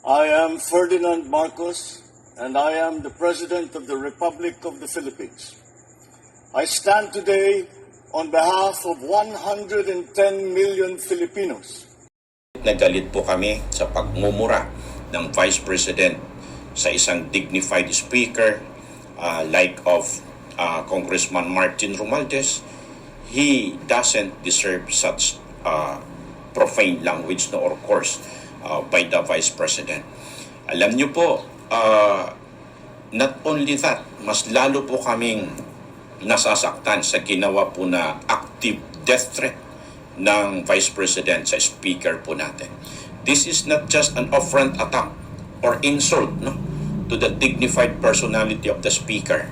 I am Ferdinand Marcos, and I am the President of the Republic of the Philippines. I stand today on behalf of 110 million Filipinos. Nagalit po kami sa pagmumura ng Vice President sa isang dignified speaker like of Congressman Martin Romualdez. He doesn't deserve such profane language or course by the Vice President. Alam niyo po, not only that, mas lalo po kaming nasasaktan sa ginawa po na active death threat ng Vice President sa speaker po natin. This is not just an affront attack or insult to the dignified personality of the speaker.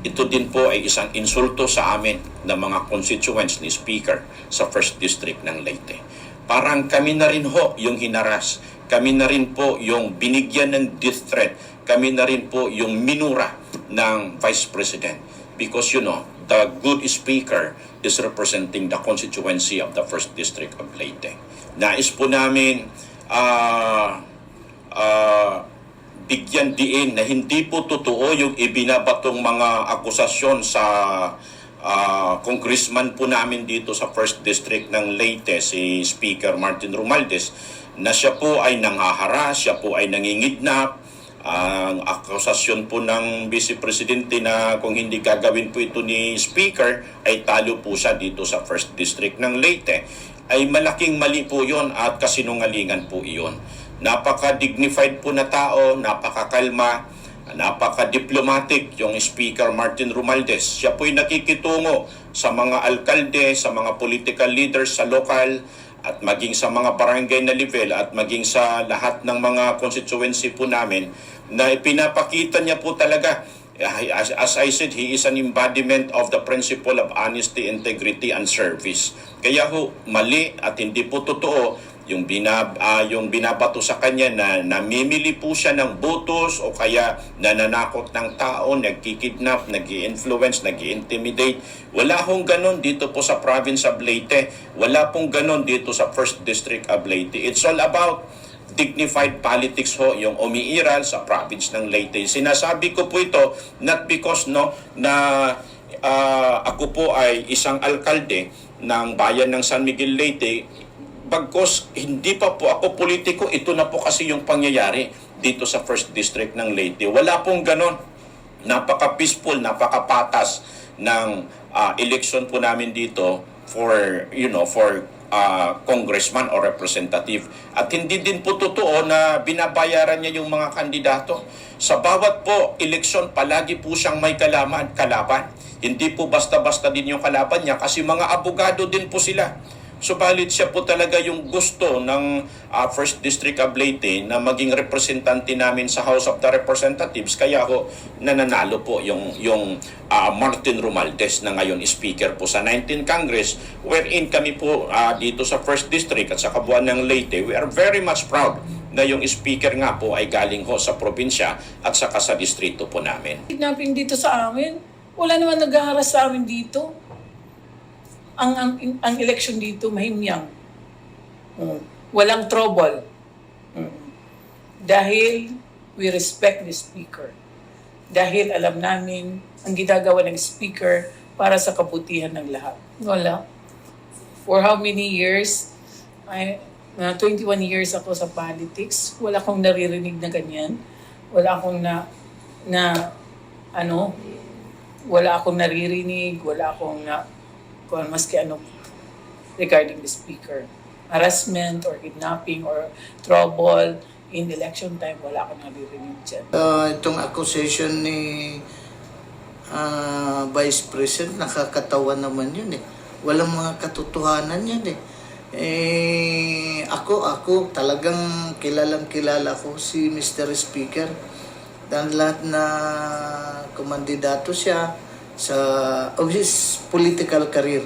Ito din po ay isang insulto sa amin ng mga constituents ni speaker sa 1st District ng Leyte. Parang kami na rin ho yung hinaras, kami na rin po yung binigyan ng death threat, kami na rin po yung minura ng Vice President. Because the good speaker is representing the constituency of the 1st District of Leyte. Nais po namin bigyan diin na hindi po totoo yung ibinabatong mga akusasyon sa congressman po namin dito sa 1st District ng Leyte, si Speaker Martin Romualdez, na siya po ay nanghaharas, siya po ay nangingidnap. Ang akusasyon po ng Vice Presidente na kung hindi gagawin po ito ni Speaker ay talo po siya dito sa 1st District ng Leyte, ay malaking mali po yon at kasinungalingan po iyon. Napaka-dignified po na tao, napakakalma, napaka-diplomatic yung Speaker Martin Romualdez. Siya po'y nakikitungo sa mga alkalde, sa mga political leaders sa lokal, at maging sa mga barangay na level, at maging sa lahat ng mga constituency po namin, na ipinapakita niya po talaga. As I said, he is an embodiment of the principle of honesty, integrity, and service. Kaya ho, mali at hindi po totoo yung binabato sa kanya na namimili po siya ng botos o kaya nananakot ng tao, nagkikidnap, nag-i-influence, nag-i-intimidate. Wala hong ganon dito po sa province of Leyte. Wala pong ganon dito sa 1st District of Leyte. It's all about dignified politics ho, yung umiiral sa province ng Leyte. Sinasabi ko po ito not because na ako po ay isang alkalde ng bayan ng San Miguel, Leyte. Bagkos hindi pa po ako politiko, ito na po kasi yung pangyayari dito sa 1st District ng Leyte. Wala pong ganon. Napaka-peaceful, napaka-patas ng election po namin dito for congressman or representative. At hindi din po totoo na binabayaran niya yung mga kandidato. Sa bawat po eleksyon, palagi po siyang may kalaban. Hindi po basta-basta din yung kalaban niya kasi mga abogado din po sila. Subalit siya po talaga yung gusto ng 1st District of Leyte na maging representante namin sa House of the Representatives. Kaya ho, nananalo po yung Martin Romualdez na ngayon speaker po sa 19th Congress, wherein kami po dito sa 1st District at sa kabuuan ng Leyte, we are very much proud na yung speaker nga po ay galing ho sa probinsya at saka sa distrito po namin. Kidnapping dito sa amin, wala naman nag-aaras sa amin dito. Ang election dito mahimyang. Walang trouble. Dahil we respect the speaker. Dahil alam namin ang ginagawa ng speaker para sa kabutihan ng lahat. Wala. For how many years? 21 years ako sa politics. Wala akong naririnig na ganyan. Wala akong wala akong naririnig, wala akong kung maski regarding the speaker. Harassment or kidnapping or trouble in election time, wala akong naririnig dyan. Itong accusation ni Vice President, nakakatawa naman yun eh. Walang mga katotohanan yun eh. Ako talagang kilala ko si Mr. Speaker. Dahil lahat na kumandidato siya of his political career,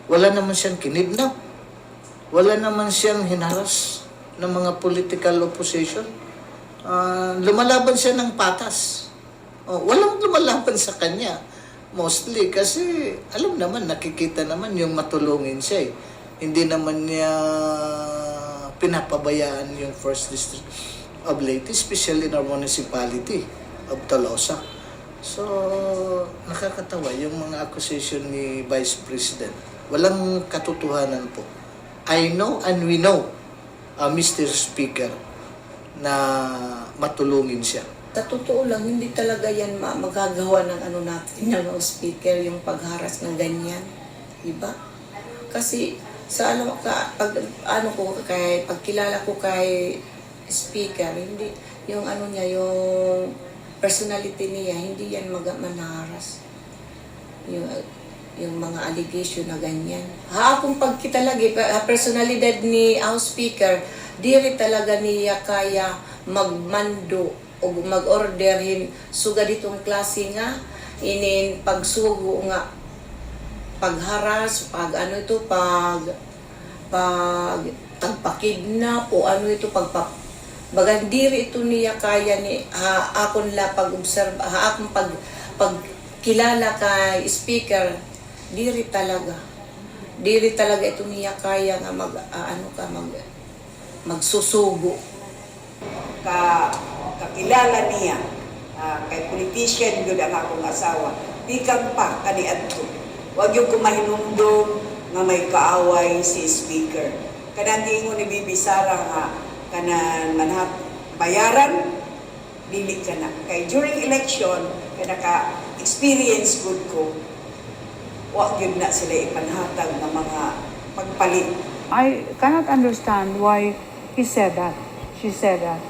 wala naman siyang kinidnap, wala naman siyang hinaras ng mga political opposition. Lumalaban siya ng patas. Walang lumalaban sa kanya. Mostly kasi alam naman, nakikita naman yung matulungin siya eh. Hindi naman niya pinapabayaan yung 1st District. of Leyte, especially in our municipality of Tolosa. So, nakakatawa yung mga accusation ni Vice President. Walang katotohanan po. I know and we know, Mr. Speaker, na matulungin siya. Sa totoo lang, hindi talaga yan magagawa ng ano natin, ng speaker, yung pagharas ng ganyan. Diba? Kasi sa pagkilala ko kay speaker, hindi, yung ano niya, yung personality niya, hindi yan manaharas. Yung mga allegation na ganyan. Kung pagkita lagi, personalidad ni House Speaker, diri talaga niya kaya magmando o mag-orderhin suga ditong klase nga inin pagsugo nga pagharas, pagpakidnap o ano ito, bagandiri ito niya kaya ni akon la pag-observe, akong pagkilala kay speaker, diri talaga ito niya kaya nga magsusugo. Kakilala niya, kay politician yun ang akong asawa, di kang pa kaniadto. Huwag yung kumahinumdum nga may kaaway si speaker. Kanang ingon ni Bibi Sara nga, kanang manhat bayaran, dili ka na. Kay during election, kaya naka-experience good ko, huwag yun na sila ipanhatag ng mga pagpalit. I cannot understand why he said that. She said that.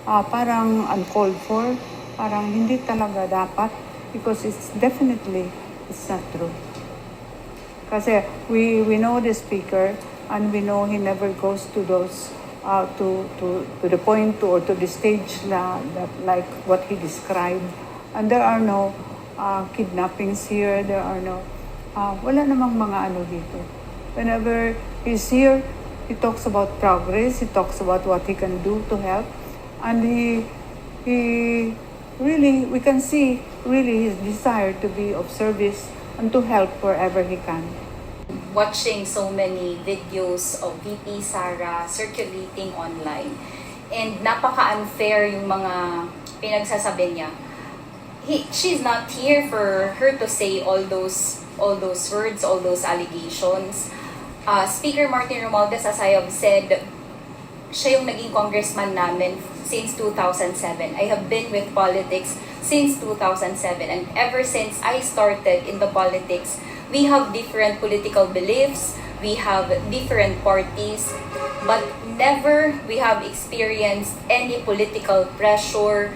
Parang uncalled for, parang hindi talaga dapat because it's not true. Kasi we know the speaker and we know he never goes to those to the point or to the stage that like what he described. And there are no kidnappings here, there are no wala namang mga ano dito. Whenever he's here, he talks about progress, he talks about what he can do to help. And he really, we can see really his desire to be of service and to help wherever he can. Watching so many videos of VP Sara circulating online, and napaka-unfair yung mga pinagsasabi niya. She's not here for her to say all those words, all those allegations. Speaker Martin Romualdez, as I have said, siya yung naging congressman namin since 2007. I have been with politics since 2007, and ever since I started in the politics, we have different political beliefs, we have different parties, but never we have experienced any political pressure,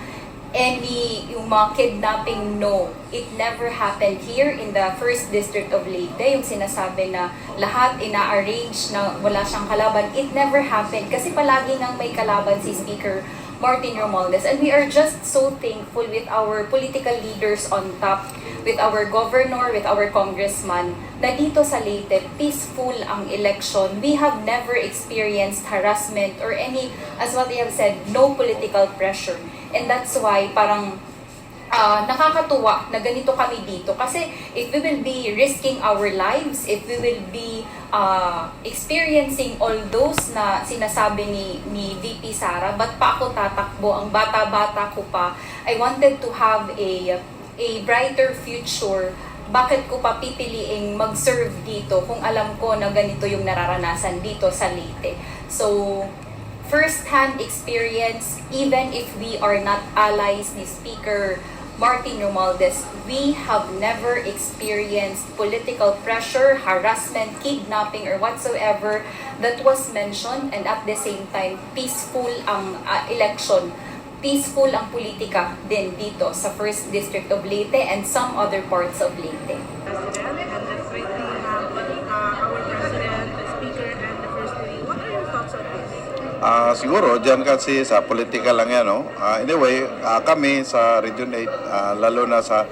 any yung mga kidnapping. No, it never happened here in the 1st District of Leyte. Yung sinasabi na lahat ina-arrange na wala siyang kalaban, it never happened kasi palagi nang may kalaban si Speaker Martin Romualdez, and we are just so thankful with our political leaders on top, with our governor, with our congressman, na dito sa Leyte, peaceful ang election. We have never experienced harassment or any, as what they have said, no political pressure. And that's why parang nakakatuwa na ganito kami dito. Kasi if we will be risking our lives, if we will be experiencing all those na sinasabi ni VP Sara, ba't pa ako tatakbo? Ang bata-bata ko pa. I wanted to have a brighter future. Bakit ko pa pipiliing mag-serve dito kung alam ko na ganito yung nararanasan dito sa Leyte? So, first-hand experience, even if we are not allies ni Speaker Martin Romualdez, we have never experienced political pressure, harassment, kidnapping, or whatsoever that was mentioned, and at the same time, peaceful ang election, peaceful ang politika din dito sa 1st District of Leyte and some other parts of Leyte. President, and that's right, we have our President, the Speaker, and the First Lady. What are your thoughts on this? Siguro, dyan kasi sa politika lang yan, no? Anyway, kami sa Region 8, lalo na sa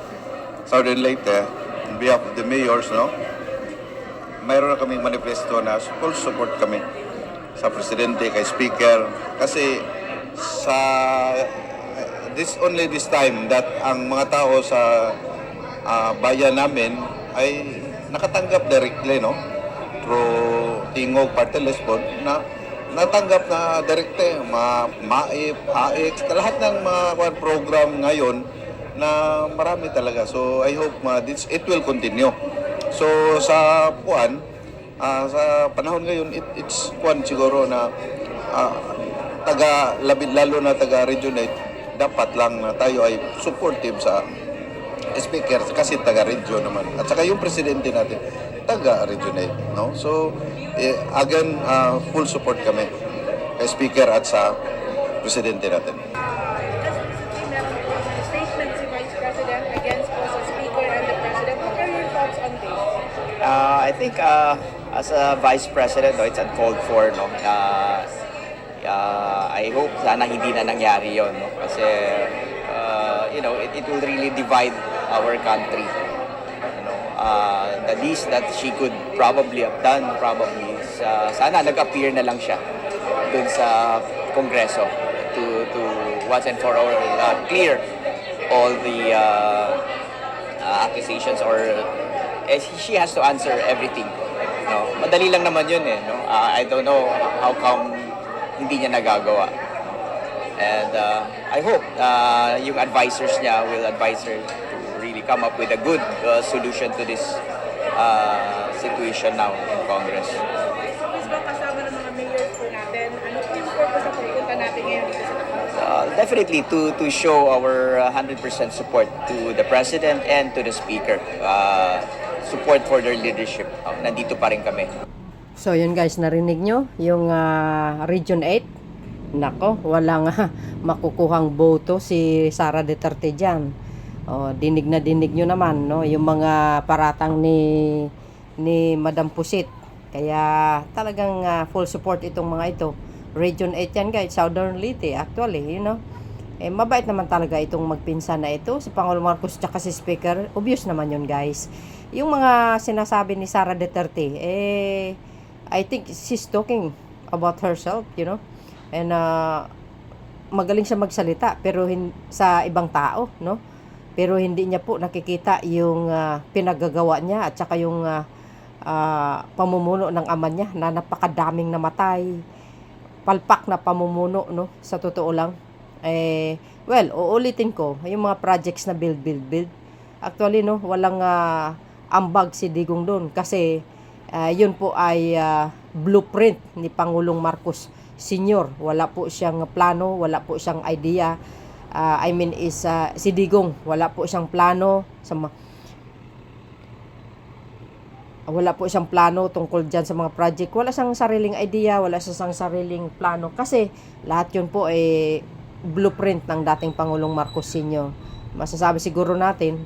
Southern Leyte, on behalf of the mayors, no? Mayroon na kaming manifesto na full support kami sa Presidente, kay Speaker. Kasi sa this time that ang mga tao sa bayan namin ay nakatanggap directly, no? Through Tingog Party List Board na natanggap na direkte, MAIP, AIX, lahat ng mga program ngayon na marami talaga. So I hope it will continue. So sa sa panahon ngayon, it's siguro na lalo na taga Region 8, dapat lang na tayo ay supportive sa speaker kasi taga region naman. At saka yung presidente natin, taga Region 8, no? So, again, full support kami kay speaker at sa presidente natin. Just recently, meron po ng statement si Vice President against po sa Speaker and the President. What are your thoughts on this? I think as a Vice President, no, it's uncalled for. No? I hope sana hindi na nangyari yon, no? Kasi it will really divide our country. The least that she could probably have done is sana nag-appear na lang siya dun sa Kongreso to once and for all clear all the accusations, or she has to answer everything. No, madali lang naman yun eh. No? I don't know how come hindi niya nagagawa. And I hope yung advisors niya will advise her to really come up with a good solution to this situation now in Congress. Is ba kasama ng mga mayors po natin? Ano po yung purpose sa pagpunta natin ngayon dito sa Tacloban? Definitely to show our 100% support to the President and to the Speaker. Support for their leadership. Nandito pa rin kami. So yun guys, narinig nyo yung Region 8. Nako, walang makukuhang boto si Sara Duterte dyan. Dinig na dinig nyo naman, no? Yung mga paratang ni Madam Pusit. Kaya talagang full support itong mga ito. Region 8 yan guys, Southern Leyte actually, mabait naman talaga itong magpinsan na ito, si Pangulong Marcos tsaka si Speaker. Obvious naman yun guys. Yung mga sinasabi ni Sara Duterte, I think she's talking about herself, and magaling siya magsalita pero sa ibang tao, no? Pero hindi niya po nakikita yung pinagagawa niya at saka yung pamumuno ng ama niya na napakadaming namatay, palpak na pamumuno, no? Sa totoo lang, uulitin ko yung mga projects na build. Actually, no, walang ambag si Digong doon kasi yun po ay blueprint ni Pangulong Marcos Sr. Wala po siyang plano, wala po siyang idea. Si Digong, wala po siyang plano wala po siyang plano tungkol dyan sa mga project. Wala siyang sariling idea, wala siyang sariling plano kasi lahat yun po ay blueprint ng dating Pangulong Marcos Sr. Masasabi siguro natin,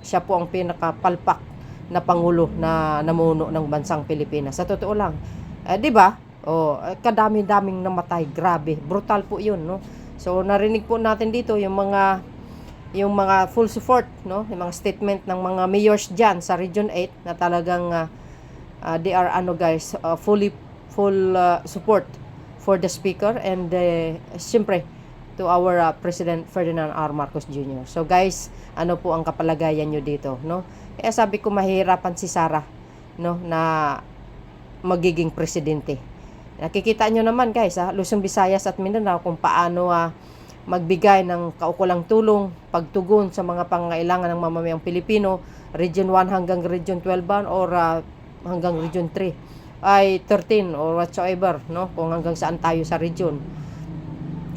siya po ang pinakapalpak na Pangulo na namuno ng bansang Pilipinas. Sa totoo lang, di ba? Kadami-daming namatay, grabe, brutal po 'yun, no? So narinig po natin dito yung mga full support, no? Yung mga statement ng mga mayors diyan sa Region 8 na talagang they are full support for the Speaker and siyempre to our President Ferdinand R. Marcos Jr. So guys, ano po ang kapalagayan nyo dito, no? Kaya sabi ko mahihirapan si Sara, no, na magiging presidente. Nakikita nyo naman guys, Luzon, Visayas at Mindanao kung paano magbigay ng kaukulang tulong, pagtugon sa mga pangangailangan ng mamamayang Pilipino, Region 1 hanggang Region 12 ba, or hanggang Region 3 ay 13 or whatsoever, no, kung hanggang saan tayo sa region.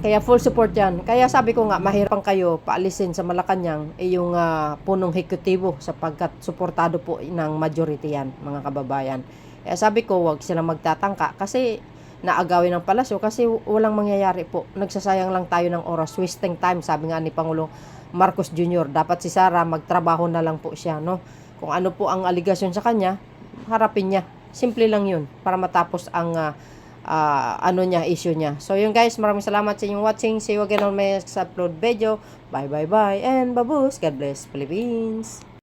Kaya full support yan. Kaya sabi ko nga, mahirap kayo paalisin sa Malacanang yung punong hekutibo sapagkat suportado po ng majority yan, mga kababayan. Kaya sabi ko, wag silang magtatangka kasi naagawin ng palasyo kasi walang mangyayari po. Nagsasayang lang tayo ng oras, wasting time, sabi nga ni Pangulong Marcos Jr. Dapat si Sara magtrabaho na lang po siya, no? Kung ano po ang aligasyon sa kanya, harapin niya. Simple lang yun para matapos ang issue niya. So yun guys, maraming salamat sa inyong watching. See you again on my next upload video. Bye and babus. God bless Philippines.